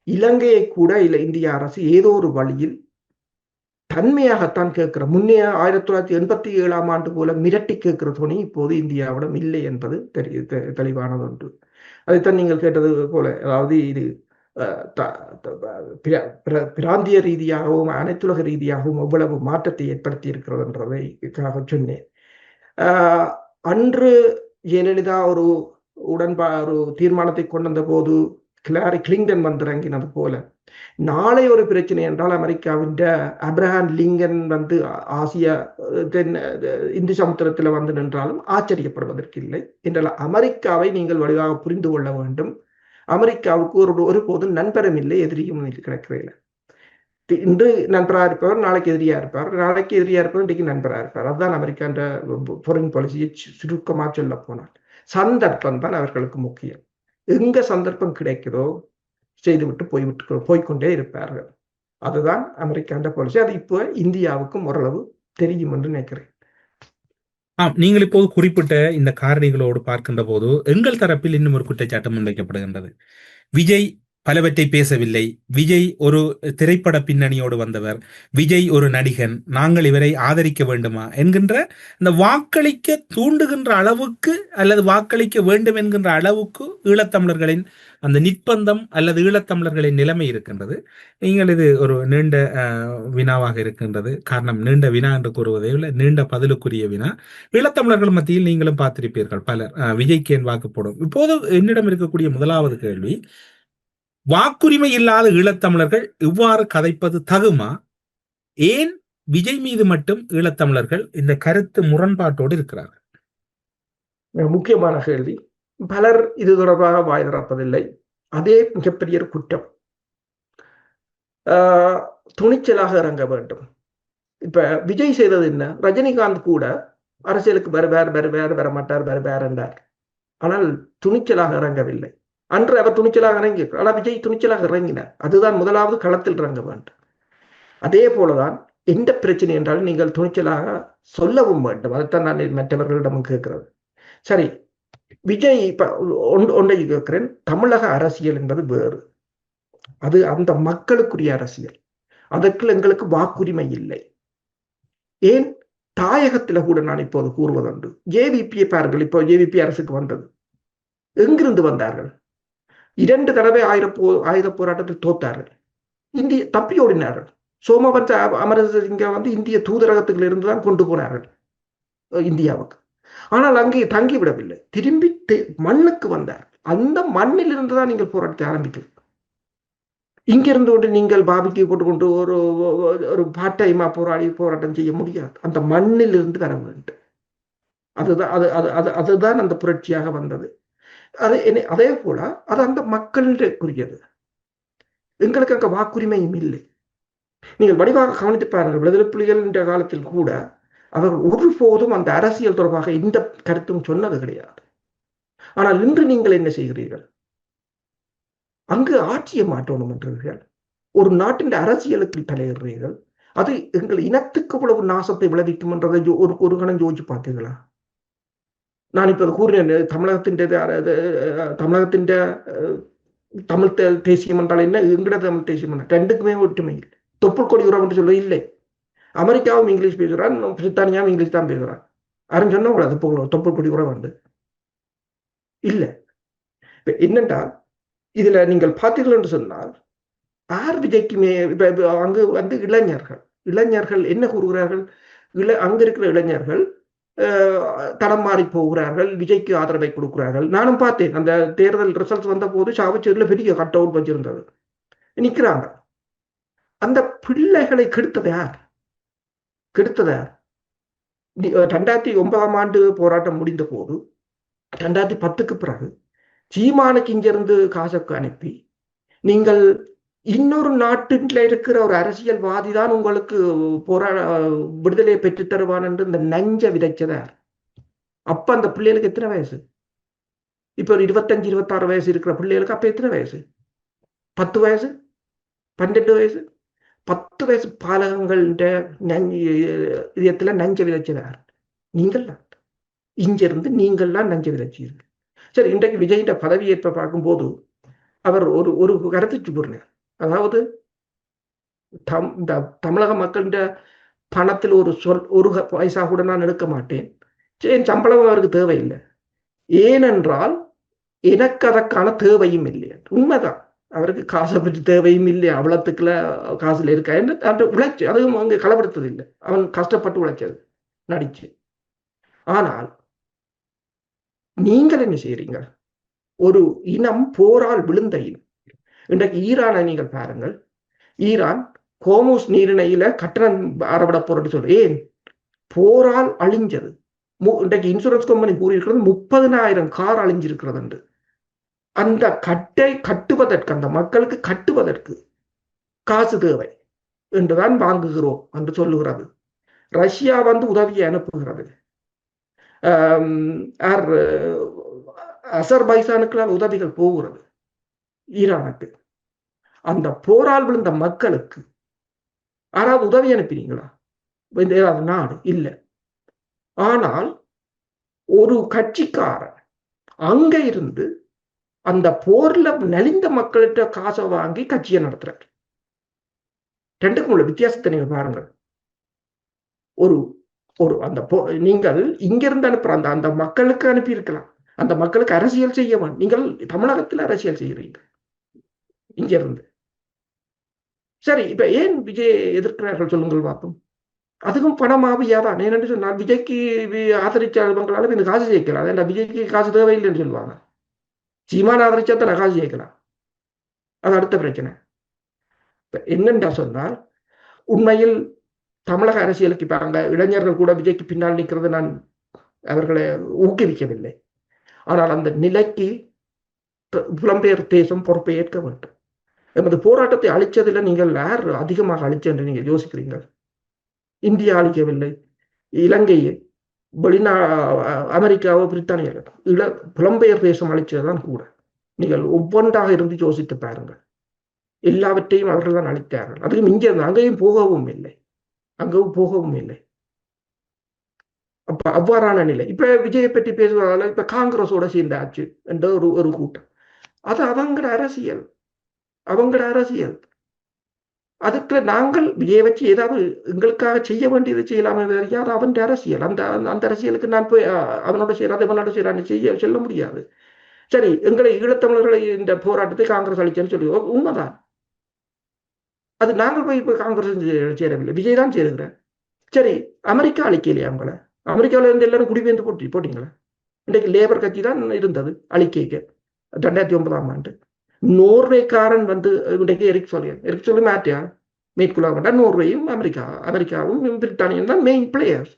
இலங்கையை கூட இந்திய அரசு ஏதோ ஒரு வழியில் தன்மையாகத்தான் கேட்கிற, முன்னே 1987 ஆண்டு போல மிரட்டி கேட்கிற துணி இப்போது இந்தியாவிடம் இல்லை என்பது தெளிவானது ஒன்று. அதைத்தான் நீங்கள் கேட்டது போல, அதாவது இது பிராந்திய ரீதியாகவும் அனைத்துலக ரீதியாகவும் எவ்வளவு மாற்றத்தை ஏற்படுத்தி இருக்கிறது என்றதை சொன்னேன். அன்று ஜெயலலிதா ஒரு தீர்மானத்தை கொண்டு வந்த போது ஹிலாரி கிளின்டன் வந்திறங்கினது போல, நாளை ஒரு பிரச்சனை என்றால் அமெரிக்காவின் அப்ரஹாம் லிங்கன் ஆசியா இந்து சமுத்திரத்தில் வந்து நின்றாலும் ஆச்சரியப்படுவதற்கு இல்லை என்றால் அமெரிக்காவை நீங்கள் வடிவாக புரிந்து கொள்ள வேண்டும். அமெரிக்காவுக்கு ஒருபோதும் நண்பரும் இல்லை, எதிரியும் கிடைக்கிறதில்லை. இன்று நண்பராக இருப்பவர் நாளைக்கு எதிரியா இருப்பார், நாளைக்கு எதிரியா இருப்பவர் இன்றைக்கு நண்பராக இருப்பார். அதுதான் அமெரிக்கான்ற ஃபாரின் பாலிசியை சுருக்கமாக சொல்ல போனால். சந்தர்ப்பம் தான் அவர்களுக்கு முக்கியம். எங்க சந்தர்ப்பம் கிடைக்குதோ செய்துவிட்டு போய்கொண்டே இருப்பார்கள். அதுதான் அமெரிக்காண்ட பாலிசி. அது இப்போ இந்தியாவுக்கும் ஓரளவு தெரியும் என்று நினைக்கிறேன். நீங்கள் இப்போது குறிப்பிட்ட இந்த காரணிகளோடு பார்க்கின்ற போது எங்கள் தரப்பில் இன்னும் ஒரு குற்றச்சாட்டு முன்வைக்கப்படுகின்றது. விஜய் பலவற்றை பேசவில்லை, விஜய் ஒரு திரைப்பட பின்னணியோடு வந்தவர், விஜய் ஒரு நடிகன், நாங்கள் இவரை ஆதரிக்க வேண்டுமா என்கின்ற இந்த வாக்களிக்க தூண்டுகின்ற அளவுக்கு அல்லது வாக்களிக்க வேண்டும் என்கின்ற அளவுக்கு ஈழத்தமிழர்களின் அந்த நிர்பந்தம் அல்லது ஈழத்தமிழர்களின் நிலைமை இருக்கின்றது. நீங்கள் இது ஒரு நீண்ட வினாவாக இருக்கின்றது. காரணம், நீண்ட வினா என்று கூறுவதை விட நீண்ட பதிலுக்குரிய வினா. ஈழத்தமிழர்கள் மத்தியில் நீங்களும் பார்த்திருப்பீர்கள், பலர் விஜய்க்கு ஏன் வாக்கு போடும். இப்போது என்னிடம் இருக்கக்கூடிய முதலாவது கேள்வி, வாக்குரிமை இல்லாத ஈழத்தமிழர்கள் இவ்வாறு கதைப்பது தகுமா? ஏன் விஜய் மீது மட்டும் ஈழத்தமிழர்கள் இந்த கருத்து முரண்பாட்டோடு இருக்கிறார்கள்? முக்கியமான கேள்வி. பலர் இது தொடர்பாக வாய் திறப்பதில்லை. அதே மிகப்பெரிய குற்றம். துணிச்சலாக இறங்க வேண்டும். இப்ப விஜய் செய்தது என்ன? ரஜினிகாந்த் கூட அரசியலுக்கு வர மாட்டார் என்றார். ஆனால் துணிச்சலாக இறங்கவில்லை. அன்று அவர் துணிச்சலாக இறங்கி, ஆனால் விஜய் துணிச்சலாக இறங்கினார். அதுதான் முதலாவது களத்தில் இறங்க வேண்டும். அதே போலதான் எந்த பிரச்சனை என்றாலும் நீங்கள் துணிச்சலாக சொல்லவும் வேண்டும். அதைத்தான் நான் மற்றவர்களிடமும் கேட்கிறது. சரி, விஜய் இப்ப ஒன்றை கேட்கிறேன். தமிழக அரசியல் என்பது வேறு. அது அந்த மக்களுக்குரிய அரசியல். அதற்கு எங்களுக்கு வாக்குரிமை இல்லை. ஏன் தாயகத்துல கூட நான் இப்போது கூறுவதுண்டு. ஜேவிபியை பாருங்கள். இப்போ ஜேவிபி அரசுக்கு வந்தது, எங்கிருந்து வந்தார்கள்? 2 தடவை ஆயுத போராட்டத்தில் தோத்தார்கள். இந்திய தப்பி ஓடினார்கள். சோமவன்ச அமரசிங்க இந்திய தூதரகத்தில் இருந்துதான் கொண்டு போனார்கள் இந்தியாவுக்கு. ஆனால் அங்கே தங்கிவிடவில்லை, திரும்பி மண்ணுக்கு வந்தார். அந்த மண்ணில் இருந்துதான் நீங்கள் போராட்டத்தை ஆரம்பிக்கலாம். இங்கிருந்து கொண்டு நீங்கள் பாபிக்கு போட்டுக்கொண்டு ஒரு பார்ட் டைமா போராட்டம் செய்ய முடியாது. அந்த மண்ணில் இருந்து வர வேண்டும். அதுதான் அந்த புரட்சியாக வந்தது. அதே போல அது அந்த மக்களுக்குரியது. எங்களுக்கு அங்க வாக்குரிமையும் இல்லை. நீங்கள் வடிவாக கவனித்து பாருங்கள். விடுதலை புலிகள் என்ற காலத்தில் கூட அவர்கள் ஒருபோதும் அந்த அரசியல் தொடர்பாக இந்த கருத்தும் சொன்னது கிடையாது. ஆனால் இன்று நீங்கள் என்ன செய்கிறீர்கள்? அங்கு ஆட்சியை மாற்றணும் என்றீர்கள். ஒரு நாட்டின் அரசியலுக்கு தலையிடுறீர்கள். அது எங்கள் இனத்துக்கு இவ்வளவு நாசத்தை விளைவிக்கும் என்றதை ஒரு கணம் யோசிச்சு பார்த்தீர்களா? நான் இப்ப கூறினேன், தமிழகத்தின் தமிழ் தேசியம் என்றால் என்ன, எங்கட தமிழ் தேசியம் என்ன, ரெண்டுக்குமே ஒற்றுமை இல்லை. தொப்புள் கொடி உறவு என்று சொல்ல இல்லை. அமெரிக்காவும் இங்கிலீஷ் பேசுகிறான், பிரித்தானியாவும் இங்கிலீஷ் தான் பேசுகிறான். யாரும் சொன்ன கூடாது தொப்புள் கொடி உறவு வந்து இல்லை. என்னென்றால் இதுல நீங்கள் பார்த்தீர்கள் என்று சொன்னால் ஆர் விஜய்க்குமே அங்கு இளைஞர்கள் என்ன கூறுகிறார்கள்? அங்க இருக்கிற இளைஞர்கள் தடம் மாறி போகிறார்கள், விஜய்க்கு ஆதரவை கொடுக்கிறார்கள். நானும் பார்த்தேன், அந்த தேர்தல் ரிசல்ட் வந்த போது சாவச்சேரியில் பெரிய கட் அவுட் வச்சிருந்தது, நிற்கிறாங்க. அந்த பிள்ளைகளை கெடுத்தது யார்? 2009 ஆண்டு போராட்டம் முடிந்த போது 2010க்கு பிறகு சீமானுக்கு இங்கிருந்து காசுக்கு அனுப்பி நீங்கள் இன்னொரு நாட்டில் இருக்கிற ஒரு அரசியல்வாதி தான் உங்களுக்கு விடுதலையை பெற்றுத் தருவான் என்று இந்த நஞ்ச விதைச்சதார். அப்ப அந்த பிள்ளைகளுக்கு எத்தனை வயசு? இப்ப 25-26 வயசு இருக்கிற பிள்ளைகளுக்கு அப்ப எத்தனை வயசு? 10 வயசு, 12 வயசு, 10 வயசு பாலகங்கள் இதயத்துல நஞ்ச விதைச்சதார். நீங்கள் தான் இங்கிருந்து நீங்கள்லாம் நஞ்ச விதைச்சீர்கள். சரி, இன்றைக்கு விஜயிட பதவியேற்பை பார்க்கும்போது அவர் ஒரு கருத்து சொல்றார். அதாவது இந்த தமிழக மக்களிட பணத்தில் ஒரு பைசா கூட நான் எடுக்க மாட்டேன், என் சம்பளம் அவருக்கு தேவையில்லை, ஏனென்றால் எனக்கு அதற்கான தேவையும் இல்லை. உண்மைதான், அவருக்கு காசை பற்றி தேவையும் இல்லை, அவ்வளத்துக்குள்ள காசுல இருக்கா என்று அந்த உழைச்சு, அதுவும் அங்கே களப்படுத்தது இல்லை, அவன் கஷ்டப்பட்டு உழைச்சது நடிச்சு. ஆனால் நீங்கள் என்ன செய்யறீங்க? ஒரு இனம் போரால் விழுந்த இனம். இன்றைக்கு ஈரானை நீங்கள் பாருங்கள். ஈரான் ஹோர்முஸ் நீரிணையில கட்டணம் அறவிட போறது சொல்லு. ஏன்? போரால் அழிஞ்சது. இன்றைக்கு இன்சூரன்ஸ் கம்பெனி கூறியிருக்கிறது 30,000 கார் அழிஞ்சிருக்கிறது என்று. அந்த கட்டுவதற்கு, அந்த மக்களுக்கு கட்டுவதற்கு காசு தேவை என்றுதான் வாங்குகிறோம் என்று சொல்லுகிறது. ரஷ்யா உதவியை அனுப்புகிறது. அசர்பைசானுக்கு உதவிகள் போகிறது ஈரானுக்கு. அந்த போரால் விழுந்த மக்களுக்கு யாராவது உதவி அனுப்பினீங்களா? ஏதாவது நாடு இல்லை. ஆனால் ஒரு கட்சிக்காரன் அங்க இருந்து அந்த போர்ல நலிந்த மக்கள்கிட்ட காசை வாங்கி கட்சியை நடத்துறாரு. ரெண்டுக்கும் உள்ள வித்தியாசத்தை நீங்க பாருங்கள். ஒரு அந்த நீங்கள் இங்கிருந்து அனுப்புற அந்த மக்களுக்கு அனுப்பி இருக்கலாம், அந்த மக்களுக்கு அரசியல் செய்ய வேண்டும். நீங்கள் தமிழகத்தில் அரசியல் செய்கிறீங்க இங்க இருந்து. சரி, இப்ப ஏன் விஜய் எதிர்க்கிறார்கள் சொல்லுங்கள் பார்ப்போம். அதுக்கும் பணமாவியாதான். ஏனென்று சொன்னால் விஜய்க்கு ஆதரிச்சாலும் இந்த காசு சேர்க்கலாம். அதே விஜய்க்கு காசு தேவையில்லைன்னு சொல்லுவாங்க. சீமான ஆதரிச்சா தான் காசு சேர்க்கலாம், அது அடுத்த பிரச்சனை. என்னென்றா சொன்னால், உண்மையில் தமிழக அரசியலுக்கு இப்ப அங்க இளைஞர்கள் கூட விஜய்க்கு பின்னால் நிற்கிறது நான் அவர்களை ஊக்குவிக்கவில்லை. ஆனால் அந்த நிலைக்கு புலம்பெயர் தேசம் பொறுப்பை ஏற்க வேண்டும். எமது போராட்டத்தை அழிச்சதில் நீங்கள் யார் அதிகமாக அழிச்சு என்று நீங்கள் யோசிக்கிறீர்கள்? இந்தியா அழிக்கவில்லை, இலங்கையை, அமெரிக்காவோ பிரித்தானியா, புலம்பெயர் தேசம் அழிச்சதுதான் கூட. நீங்கள் ஒவ்வொன்றாக இருந்து யோசித்து பாருங்கள். எல்லாவற்றையும் அவர்கள் தான் அழித்தார்கள். அதுவும் இங்கே அங்கேயும் போகவும் இல்லை, அங்கவும் போகவும் இல்லை. அப்ப அவ்வாறான நிலை. இப்ப விஜயை பற்றி பேசுவதால இப்ப காங்கிரஸோட சேர்ந்தாச்சு என்ற ஒரு கூட்டம். அது அவங்களோட அரசியல், அவங்களோட அரசியல். அதுக்கு நாங்கள் விஜயை வச்சு ஏதாவது எங்களுக்காக செய்ய வேண்டியது செய்யலாமே, யார் அவன் அரசியல். அந்த அரசியலுக்கு நான் போய் அவனோட செய்யறாது இவனோட செய்யறான்னு சொல்ல முடியாது. சரி, எங்களை ஈழத்தமிழர்களை இந்த போராட்டத்தை காங்கிரஸ் அளிச்சேன்னு சொல்லி உண்மைதான். அது நாங்கள் போய் காங்கிரஸ் சேரவில்லை, விஜய் தான் சேருகிறேன். சரி, அமெரிக்கா அழிக்கலையா அவங்கள? அமெரிக்காவில இருந்து எல்லாரும் குடிபெயர்ந்து போட்டீங்களா? இன்றைக்கு லேபர் கட்சி தான் இருந்தது அழிக்கைக்கு 2009ஆம் ஆண்டு. நோர்வேக்காரன் இன்றைக்கு எரிக் சொல்லி மாற்றியா மேற்கொள்ள. நோர்வேயும் அமெரிக்காவும் பிரித்தானியும் தான் மெயின் பிளேயர்ஸ்.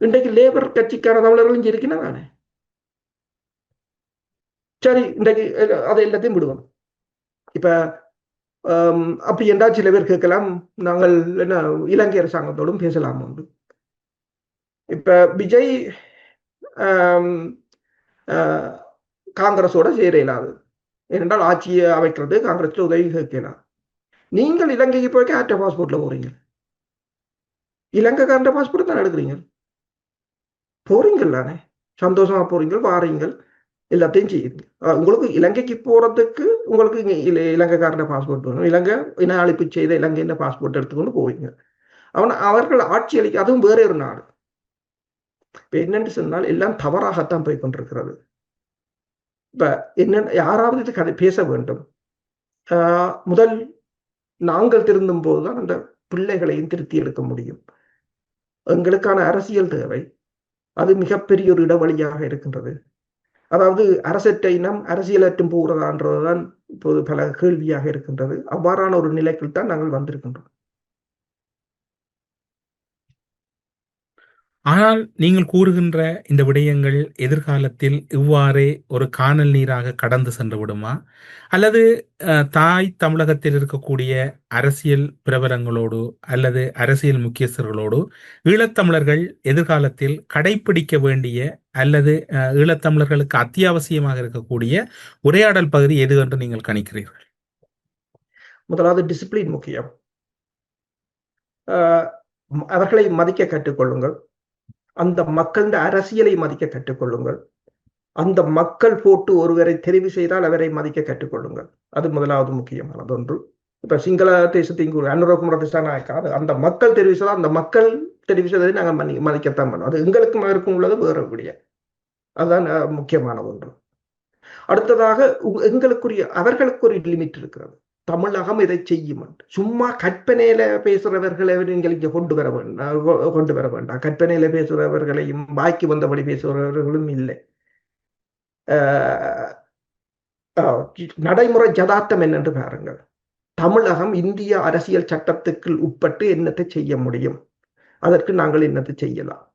இன்றைக்கு லேபர் கட்சிக்கான தமிழர்களும் இருக்கணும் தானே. சரி, இன்றைக்கு அதை எல்லாத்தையும் விடுவோம். இப்ப அப்படி என்றால் சில பேர் கேட்கலாம், நாங்கள் என்ன இலங்கை அரசாங்கத்தோடும் பேசலாம் உண்டு. இப்ப விஜய் காங்கிரஸோட சேர இயலாது, ஏனென்றால் ஆட்சியை அமைக்கிறது காங்கிரஸ்ல உதவி கேட்கலாம். நீங்கள் இலங்கைக்கு போய் ஆற்ற பாஸ்போர்ட்ல போறீங்க, இலங்கைக்காரன் பாஸ்போர்ட் தான் எடுக்கிறீங்க, போறீங்கள் தானே, சந்தோஷமா போறீங்க, வாரீங்கள், எல்லாத்தையும் செய்யுங்க. உங்களுக்கு இலங்கைக்கு போறதுக்கு உங்களுக்கு இலங்கைக்காரன் பாஸ்போர்ட் வேணும், இலங்கை இன அழைப்பு செய்த இலங்கையின் பாஸ்போர்ட் எடுத்துக்கொண்டு போவீங்க. அவர்கள் ஆட்சி அளிக்க, அதுவும் வேற ஒரு நாடு. இப்ப என்னென்று சொன்னால் எல்லாம் தவறாகத்தான் போய் கொண்டிருக்கிறது. இப்ப என்ன, யாராவது இது கதை பேச வேண்டும். முதல் நாங்கள் திருந்தும் போதுதான் அந்த பிள்ளைகளையும் திருத்தி எடுக்க முடியும். எங்களுக்கான அரசியல் தேவை, அது மிகப்பெரிய ஒரு இடைவெளியாக இருக்கின்றது. அதாவது அரசற்ற இனம் அரசியலற்றும் போகிறதான்றதுதான் இப்போது பல கேள்வியாக இருக்கின்றது. அவ்வாறான ஒரு நிலைக்குள் தான் நாங்கள் வந்திருக்கின்றோம். ஆனால் நீங்கள் கூறுகின்ற இந்த விடயங்கள் எதிர்காலத்தில் இவ்வாறே ஒரு கானல் நீராக கடந்து சென்று விடுமா, அல்லது தாய் தமிழகத்தில் இருக்கக்கூடிய அரசியல் பிரபலங்களோடு அல்லது அரசியல் முக்கியஸ்தர்களோடு ஈழத்தமிழர்கள் எதிர்காலத்தில் கடைபிடிக்க வேண்டிய அல்லது ஈழத்தமிழர்களுக்கு அத்தியாவசியமாக இருக்கக்கூடிய உரையாடல் பகுதி எது என்று நீங்கள் கணிக்கிறீர்கள்? முதலாவது டிசிப்ளின் முக்கியம். அவர்களை மதிக்க கற்றுக்கொள்ளுங்கள். அந்த மக்களின் அரசியலை மதிக்க கற்றுக்கொள்ளுங்கள். அந்த மக்கள் போட்டு ஒருவரை தெரிவு செய்தால் அவரை மதிக்க கற்றுக்கொள்ளுங்கள். அது முதலாவது முக்கியமானது ஒன்று. இப்ப சிங்கள தேசத்தின் அனுரகுமார திசாநாயக்கா அந்த மக்கள் தெரிவு செய்தால் அந்த மக்கள் தெரிவு செய்ததை நாங்கள் மதிக்கத்தான் பண்ணோம். அது எங்களுக்கும் அவருக்கும் உள்ளது வேற விடிய. அதுதான் முக்கியமான ஒன்று. அடுத்ததாக அவர்களுக்கு ஒரு லிமிட் இருக்கிறது. தமிழகம் இதை செய்யும். சும்மா கற்பனையில பேசுறவர்களை நீங்கள் இங்க கொண்டு வர வேண்டாம். கற்பனையில பேசுறவர்களையும் பாக்கி வந்தபடி பேசுறவர்களும் இல்லை. நடைமுறை யதார்த்தம் என்னென்று பாருங்கள். தமிழகம் இந்திய அரசியல் சட்டத்துக்கு உட்பட்டு என்னத்தை செய்ய முடியும், அதற்கு நாங்கள் என்னத்தை செய்யலாம்.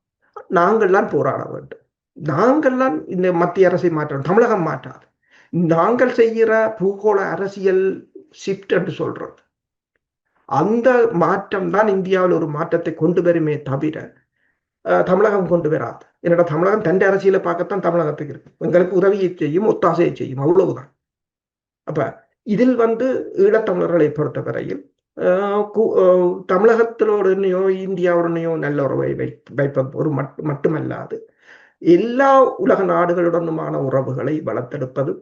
நாங்கள்லாம் போராட வேண்டும். நாங்கள்லாம் இந்த மத்திய அரசை மாற்றணும், தமிழகம் மாற்றாது. நாங்கள் செய்கிற பூகோள அரசியல் ஷிஃப்ட் என்று சொல்றது, அந்த மாற்றம் தான் இந்தியாவில் ஒரு மாற்றத்தை கொண்டு வருமே தவிர தமிழகம் கொண்டு வராது. என்னோட தமிழகம் தன் அரசியலை பார்க்கத்தான் தமிழகத்துக்கு இருக்கு. எங்களுக்கு உதவியை செய்யும், ஒத்தாசையை செய்யும், அவ்வளவுதான். அப்ப இதில் ஈழத்தமிழர்களை பொறுத்தவரையில் தமிழகத்திலோடனையோ இந்தியாவுடனேயோ நல்ல உறவை வைப்பது ஒரு மட்டுமல்லாது எல்லா உலக நாடுகளுடனுமான உறவுகளை வளர்த்தெடுப்பதும்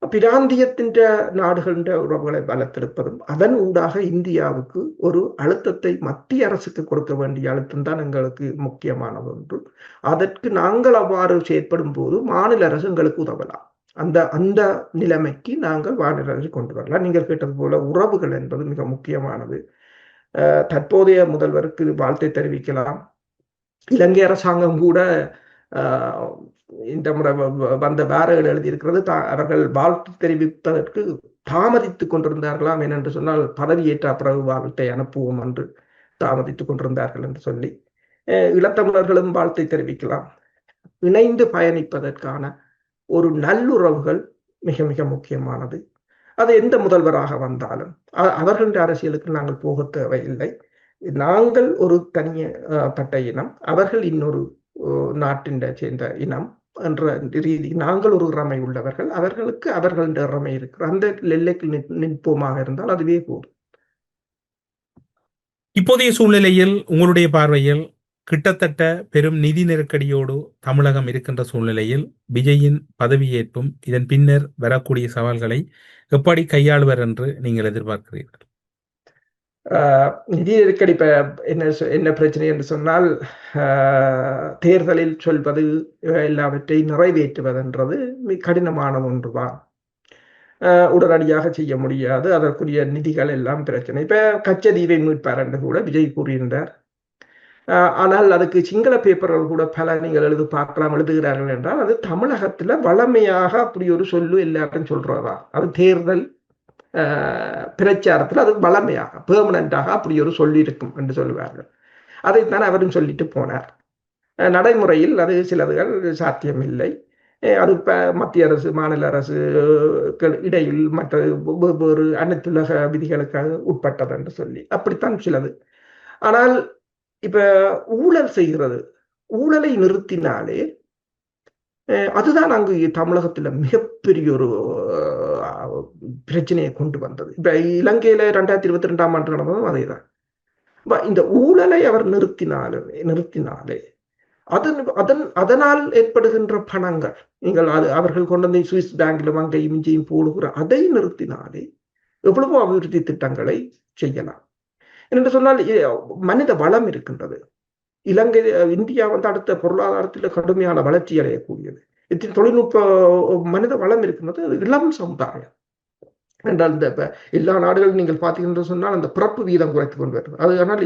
பிராந்தியத்தின் நாடுகளின் உறவுகளை வளர்த்தெடுப்பதும் அதன் ஊடாக இந்தியாவுக்கு ஒரு அழுத்தத்தை மத்திய அரசுக்கு கொடுக்க வேண்டிய அழுத்தம் தான் எங்களுக்கு முக்கியமானது ஒன்று. அதற்கு நாங்கள் அவ்வாறு செயற்படும் போது மாநில அரசு எங்களுக்கு உதவலாம். அந்த நிலைமைக்கு நாங்கள் மாநில அரசு கொண்டு வரலாம். நீங்கள் கேட்டது போல உறவுகள் என்பது மிக முக்கியமானது. தற்போதைய முதல்வருக்கு வாழ்த்தை தெரிவிக்கலாம். இலங்கை அரசாங்கம் கூட இந்த முறை வந்த வேறைகள் எழுதியிருக்கிறது. அவர்கள் வாழ்த்து தெரிவிப்பதற்கு தாமதித்துக் கொண்டிருந்தார்களாம். ஏனென்று சொன்னால் பதவியேற்ற பிறகு வாழ்த்தை அனுப்புவோம் என்று தாமதித்துக் கொண்டிருந்தார்கள் என்று சொல்லி ஈழத்தமிழர்களும் வாழ்த்தை தெரிவிக்கலாம். இணைந்து பயணிப்பதற்கான ஒரு நல்லுறவுகள் மிக மிக முக்கியமானது. அது எந்த முதல்வராக வந்தாலும் அவர்களுடைய அரசியலுக்கு நாங்கள் போக தேவையில்லை. நாங்கள் ஒரு தனிப்பட்ட இனம், அவர்கள் இன்னொரு நாட்டின் சேர்ந்த இனம் என்ற ரீதி நாங்கள் ஒரு இறமை உள்ளவர்கள், அவர்களுக்கு அவர்களுடைய இறமை இருக்கிற அந்த எல்லைக்கு நிற்போமாக இருந்தால் அதுவே போதும். இப்போதைய சூழ்நிலையில் உங்களுடைய பார்வையில் கிட்டத்தட்ட பெரும் நிதி நெருக்கடியோடு தமிழகம் இருக்கின்ற சூழ்நிலையில் விஜயின் பதவியேற்பும் இதன் பின்னர் வரக்கூடிய சவால்களை எப்படி கையாளுவர் என்று நீங்கள் எதிர்பார்க்கிறீர்கள்? நிதி நெருக்கடி என்ன பிரச்சனை என்று சொன்னால், தேர்தலில் சொல்வது எல்லாவற்றை நிறைவேற்றுவதென்றது கடினமான ஒன்றுதான். உடனடியாக செய்ய முடியாது. அதற்குரிய நிதிகள் எல்லாம் பிரச்சனை. இப்ப கச்சதீவை மீட்பார் என்று கூட விஜய் கூறியிருந்தார். ஆனால் அதுக்கு சிங்கள பேப்பர்கள் கூட பல நீங்கள் எழுதுகிறார்கள் என்றால் அது தமிழகத்துல வளமையாக அப்படி ஒரு சொல்லு எல்லாரும் சொல்றதா, அது தேர்தல் பிரச்சாரத்தில் அது வளமையாக பெர்மனண்டாக அப்படி ஒரு சொல்லி இருக்கும் என்று சொல்லுவார்கள். அதைத்தான் அவரும் சொல்லிட்டு போனார். நடைமுறையில் அது சிலதுகள் சாத்தியமில்லை. அது மத்திய அரசு மாநில அரசு இடையில் மற்ற வெவ்வேறு அனைத்துலக விதிகளுக்காக உட்பட்டது என்று சொல்லி அப்படித்தான் சிலது. ஆனால் இப்ப ஊழல் செய்கிறது, ஊழலை நிறுத்தினாலே அதுதான் அங்கு தமிழகத்துல மிகப்பெரிய ஒரு பிரச்சனையை கொண்டு வந்தது. இப்ப இலங்கையில 2022ஆம் ஆண்டு நடந்ததும் அதேதான். இந்த ஊழலை அவர் நிறுத்தினாலே அதனால் ஏற்படுகின்ற பணங்கள், நீங்கள் அவர்கள் கொண்டு வந்து சுவிஸ் பேங்க்ல அங்கேயும் இங்கேயும் போடுகிற அதை நிறுத்தினாலே எவ்வளவோ அபிவிருத்தி திட்டங்களை செய்யலாம். என்று சொன்னால் மனித வளம் இருக்கின்றது. இந்தியா அடுத்த பொருளாதாரத்தில் கடுமையான வளர்ச்சி அடையக்கூடியது. தொழில்நுட்ப மனித வளம் இருக்கின்றது. அது இளம் சமுதாயம் என்றால் இந்த எல்லா நாடுகளும் நீங்கள் பார்த்தீங்கன்னு சொன்னால் அந்த பிறப்பு வீதம் குறைத்து கொண்டு வருது. அது ஆனால்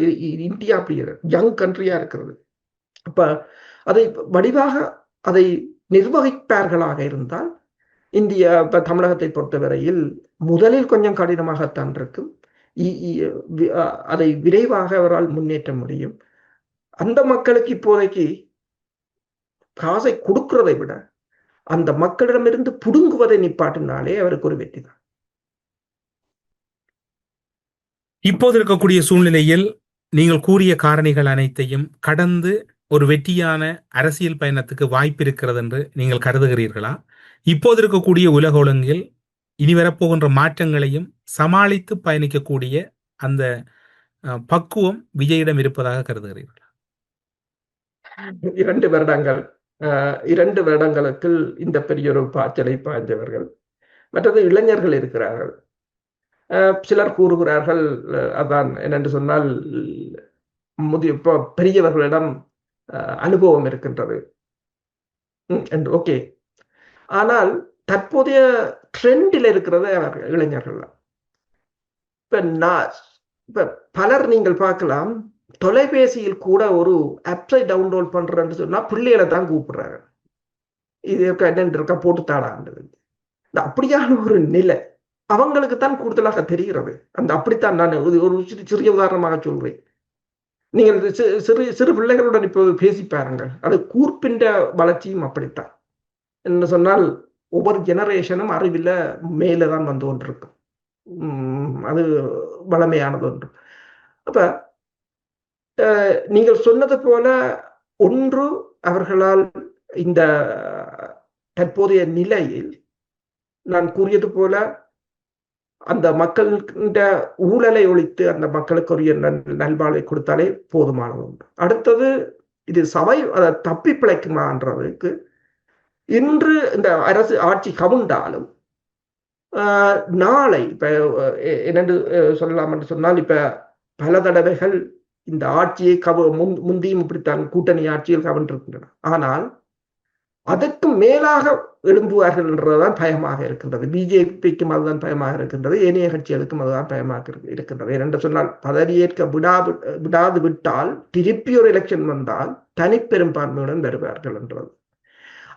இந்தியா அப்படி யங் கண்ட்ரியா இருக்கிறது. அப்ப அதை வடிவாக அதை நிர்வகிப்பார்களாக இருந்தால் இந்தியா இப்ப தமிழகத்தை பொறுத்தவரையில் முதலில் கொஞ்சம் கடினமாகத்தான் இருக்கும். அதை விரைவாக அவரால் முன்னேற்ற முடியும். அந்த மக்களுக்கு இப்போதைக்கு காசை கொடுக்கிறதை விட அந்த மக்களிடமிருந்து புடுங்குவதை நிப்பாட்டினாலே அவருக்கு ஒரு வெற்றி தான். இப்போது இருக்கக்கூடிய சூழ்நிலையில் நீங்கள் கூறிய காரணிகள் அனைத்தையும் கடந்து ஒரு வெற்றியான அரசியல் பயணத்துக்கு வாய்ப்பு இருக்கிறது என்று நீங்கள் கருதுகிறீர்களா? இப்போது இருக்கக்கூடிய உலக ஒழுங்கில் இனி வரப்போகின்ற மாற்றங்களையும் சமாளித்து பயணிக்கக்கூடிய அந்த பக்குவம் விஜயிடம் இருப்பதாக கருதுகிறீர்களா? 2 வருடங்களுக்கு இந்த பெரிய ஒரு பாய்ச்சலை பாய்ந்தவர்கள். மற்றது இளைஞர்கள் இருக்கிறார்கள். சிலர் கூறுகிறார்கள் அதான் என்னென்று சொன்னால் பெரியவர்களிடம் அனுபவம் இருக்கின்றது என்று. ஓகே, ஆனால் தற்போதைய ட்ரெண்டில் இருக்கிறது இளைஞர்கள். இப்ப பலர் நீங்கள் பார்க்கலாம், தொலைபேசியில் கூட ஒரு ஆப்ஸை டவுன்லோட் பண்றேன்னு சொன்னா பிள்ளைகளை தான் கூப்பிடுறாங்க. இது என்னென்று இருக்கா போட்டு தாடான்றது. அப்படியான ஒரு நிலை அவங்களுக்கு தான் கூடுதலாக தெரிகிறது. அப்படித்தான் நான் ஒரு சிறிய உதாரணமாக சொல்றேன். நீங்கள் சிறு பிள்ளைகளுடன் இப்போது பேசி பாருங்கள். அது கூர்ப்பின்ற வளர்ச்சியும் அப்படித்தான். என்ன சொன்னால் ஒவ்வொரு ஜெனரேஷனும் அறிவில் மேலே தான் வந்து கொண்டிருக்கும். அது வளமையானது ஒன்று. அப்ப நீங்கள் சொன்னது போல ஒன்று, அவர்களால் இந்த தற்போதைய நிலையில் நான் கூறியது போல அந்த மக்களின் ஊழலை ஒழித்து அந்த மக்களுக்கு ஒரு நல்வாழ்வை கொடுத்தாலே போதுமானது உண்டு. அடுத்தது, இது சபை தப்பி பிழைக்குமான்றதுக்கு இன்று இந்த அரசு ஆட்சி கவுண்டாலும் நாளை இப்ப என்னென்று சொல்லலாம் என்று சொன்னால், இப்ப பல தடவைகள் இந்த ஆட்சியை முந்தியும் இப்படித்தான் கூட்டணி ஆட்சியில் கவர்ந்திருக்கின்றன. ஆனால் அதற்கு மேலாக எழும்புவார்கள் என்றதுதான் பயமாக இருக்கின்றது. பிஜேபிக்கும் அதுதான் பயமாக இருக்கின்றது, ஏனைய கட்சிகளுக்கும் அதுதான் பயமாக இருக்கின்றது. ஏனென்று சொன்னால் பதவியேற்க விடாது விட்டால் திருப்பி ஒரு எலெக்ஷன் வந்தால் தனிப்பெரும்பான்மையுடன் வருவார்கள் என்றது.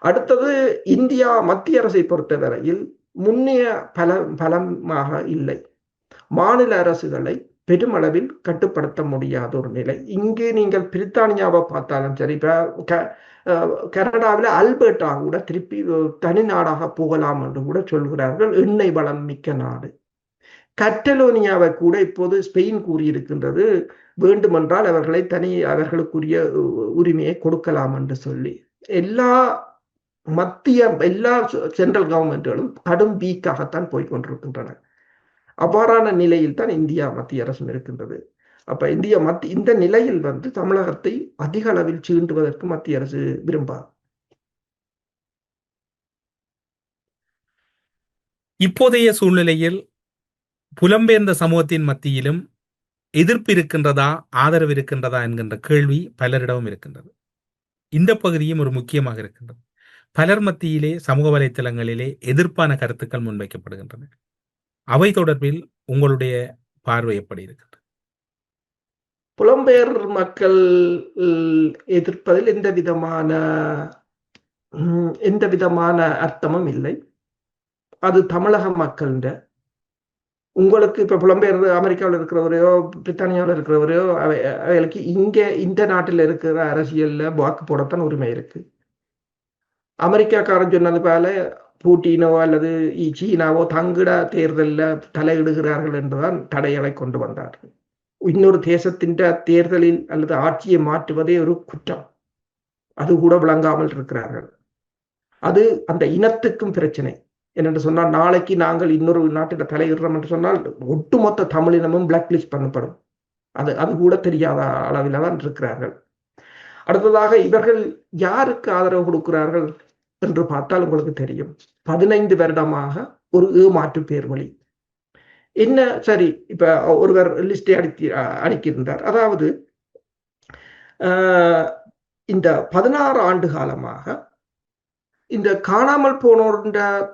அடுத்தது, இந்தியா மத்திய அரசை பொறுத்தவரையில் முன்னைய பலமாக இல்லை. மாநில அரசுகளை பெருமளவில் கட்டுப்படுத்த முடியாத ஒரு நிலை. இங்கு நீங்கள் பிரித்தானியாவை பார்த்தாலும் சரி, கனடாவில் அல்பர்டா கூட திருப்பி தனி நாடாக போகலாம் என்று கூட சொல்கிறார்கள். எண்ணெய் வளம் மிக்க நாடு. கட்டலோனியாவை கூட இப்போது ஸ்பெயின் கூறியிருக்கின்றது, வேண்டுமென்றால் அவர்களுக்குரிய உரிமையை கொடுக்கலாம் என்று சொல்லி. எல்லா சென்ட்ரல் கவர்மெண்ட்களும் கடும் வீக்காகத்தான் போய்கொண்டிருக்கின்றன. அவ்வாறான நிலையில் தான் இந்தியா மத்திய அரசும் இருக்கின்றது. அப்ப இந்த நிலையில் தமிழகத்தை அதிக அளவில் சீண்டுவதற்கு மத்திய அரசு விரும்பாது. இப்போதைய சூழ்நிலையில் புலம்பெயர்ந்த சமூகத்தின் மத்தியிலும் எதிர்ப்பு இருக்கின்றதா, ஆதரவு இருக்கின்றதா என்கின்ற கேள்வி பலரிடமும் இருக்கின்றது. இந்த பகுதியும் ஒரு முக்கியமாக இருக்கின்றது. பலர் மத்தியிலே சமூக வலைத்தளங்களிலே எதிர்ப்பான கருத்துக்கள் முன்வைக்கப்படுகின்றன. அவை தொடர்பில் உங்களுடைய பார்வை எப்படி இருக்கிறது? புலம்பெயர் மக்கள் எதிர்ப்பதில் எந்த விதமான அர்த்தமும் இல்லை. அது தமிழக மக்கள். உங்களுக்கு இப்ப புலம்பெயர் அமெரிக்காவில் இருக்கிறவரையோ பிரித்தானியாவில் இருக்கிறவரையோ அவைகளுக்கு இந்த நாட்டில் இருக்கிற அரசியல்ல வாக்கு போடத்தான் உரிமை இருக்கு. அமெரிக்காக்காரன் சொன்னது போல பூட்டினோ அல்லது சீனாவோ தங்கிட தேர்தலில் தலையிடுகிறார்கள் என்றுதான் தடைகளை கொண்டு வந்தார்கள். இன்னொரு தேசத்தின் தேர்தலில் அல்லது ஆட்சியை மாற்றுவதே ஒரு குற்றம். அது கூட விளங்காமல் இருக்கிறார்கள். அது அந்த இனத்துக்கும் பிரச்சனை. என்னென்று சொன்னால், நாளைக்கு நாங்கள் இன்னொரு நாட்டில் தலையிடுறோம் என்று சொன்னால் ஒட்டுமொத்த தமிழினமும் பிளாக் லிஸ்ட் பண்ணப்படும். அது கூட தெரியாத அளவில் தான் இருக்கிறார்கள். அடுத்ததாக, இவர்கள் யாருக்கு ஆதரவு கொடுக்கிறார்கள் என்று பார்த்தால் உங்களுக்கு தெரியும். 15 வருடமாக ஒரு ஏமாற்று பேர் வழி. என்ன சரி, இப்ப ஒருவர் லிஸ்டை அடிக்கின்றார். அதாவது இந்த 16 ஆண்டு காலமாக இந்த காணாமல் போனோர்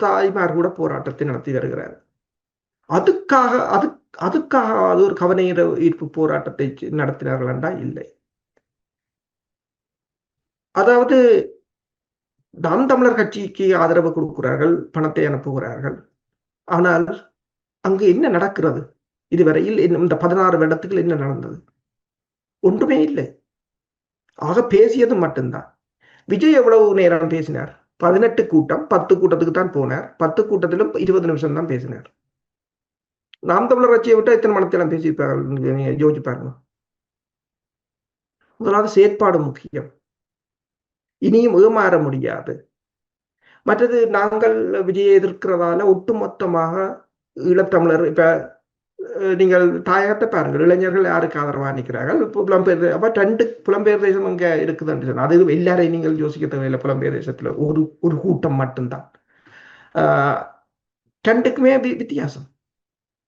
தாய்மார் கூட போராட்டத்தை நடத்தி வருகிறார். அதுக்காக அது ஒரு கவன ஈர்ப்பு போராட்டத்தை நடத்தினார்கள் என்றா இல்லை. அதாவது நாம் தமிழர் கட்சிக்கு ஆதரவு கொடுக்கிறார்கள், பணத்தை அனுப்புகிறார்கள். ஆனால் அங்கு என்ன நடக்கிறது? இதுவரையில் இந்த 16 வருடத்துக்கு என்ன நடந்தது? ஒன்றுமே இல்லை. ஆக பேசியது மட்டும்தான். விஜய் எவ்வளவு நேரம் பேசினார்? 18 கூட்டம், 10 கூட்டத்துக்கு தான் போனார். 10 கூட்டத்திலும் 20 நிமிஷம் தான் பேசினார். நாம் தமிழர் கட்சியை விட்டு எத்தனை மனத்தெல்லாம் பேசியிருப்பார்கள் யோசிச்சு பாருங்க. முதலாவது செயற்பாடு முக்கியம். இனியும் ஏமாற முடியாது. மற்றது நாங்கள் விஜயை எதிர்க்கிறதால ஒட்டுமொத்தமாக ஈழத்தமிழர் இப்ப நீங்கள் தாயகத்தை பாருங்கள், இளைஞர்கள் யாருக்கு ஆதரவாக நிற்கிறார்கள்? புலம்பெயர் அப்ப 2 புலம்பெயர் தேசம் அங்க இருக்குதுன்னு சொன்னா அது எல்லாரையும் நீங்கள் யோசிக்க தேவையில்லை. புலம்பெயர் தேசத்துல ஒரு கூட்டம் மட்டும்தான். 2க்குமே வித்தியாசம்.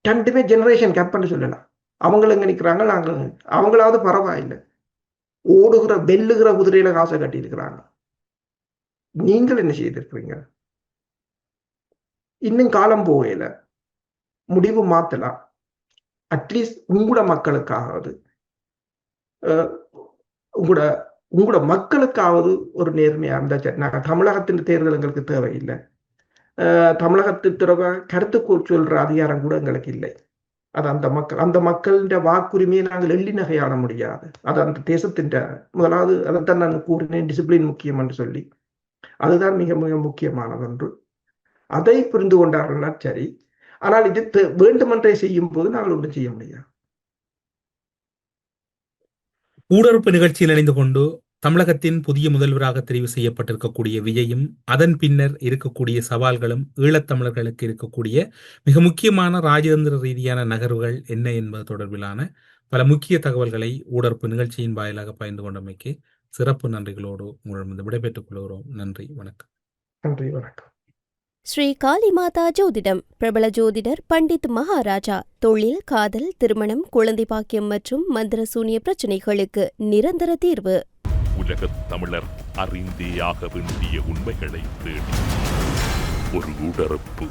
2மே ஜெனரேஷன் கேப்னு சொல்லலாம். அவங்க எங்க நிற்கிறாங்க, நாங்கள் அவங்களாவது பரவாயில்லை. ஓடுகிற வெல்லுகிற குதிரையில காசை கட்டி இருக்கிறாங்க. நீங்கள் என்ன செய்திருக்கிறீங்க? இன்னும் காலம் போகல, முடிவு மாத்தலாம். அட்லீஸ்ட் உங்களோட மக்களுக்காவது உங்களோட மக்களுக்காவது ஒரு நேர்மையா இருந்தா நாங்கள் தமிழகத்தின் தேர்தல் எங்களுக்கு தேவையில்லை. தமிழகத்து கருத்துக்கோள் சொல்ற அதிகாரம் கூட எங்களுக்கு இல்லை. அது அந்த மக்களின் வாக்குரிமையை நாங்கள் எள்ளி நகையாட முடியாது. அது அந்த தேசத்தின் முதலாவது அதைத்தான் நான் கூறினேன், டிசிப்ளின் முக்கியம் என்று சொல்லி. அதுதான் மிக மிக முக்கியமானது ஒன்று. அதை புரிந்து கொண்டார்கள்னா சரி. ஆனால் இது வேண்டுமென்றே செய்யும் போது நாங்கள் ஒன்றும் செய்ய முடியாது. ஊடறுப்பு நிகழ்ச்சியில் இணைந்து கொண்டு தமிழகத்தின் புதிய முதல்வராக தெரிவு செய்யப்பட்டிருக்கக்கூடிய விஜயும் அதன் பின்னர் இருக்கக்கூடிய சவால்களும் ஈழத்தமிழர்களுக்கு இருக்கக்கூடிய மிக முக்கியமான ராஜதந்திர ரீதியான நகர்வுகள் என்ன என்பது தொடர்பிலான பல முக்கிய தகவல்களை ஊடறுப்பு நிகழ்ச்சியின் வாயிலாக பகிர்ந்து கொண்டமைக்கு சிறப்பு நன்றிகளோடு உங்களிடம் விடைபெற்றுக் கொள்கிறோம். நன்றி, வணக்கம். நன்றி, வணக்கம். ஸ்ரீ காளிமாதா ஜோதிடம் பிரபல ஜோதிடர் பண்டித் மகாராஜா. தொழில், காதல், திருமணம், குழந்தை பாக்கியம் மற்றும் மந்திர சூனிய பிரச்சினைகளுக்கு நிரந்தர தீர்வு. உலகத் தமிழர் அறிந்தே ஆக வேண்டிய உண்மைகளை தேடி ஒரு ஊடறுப்பு.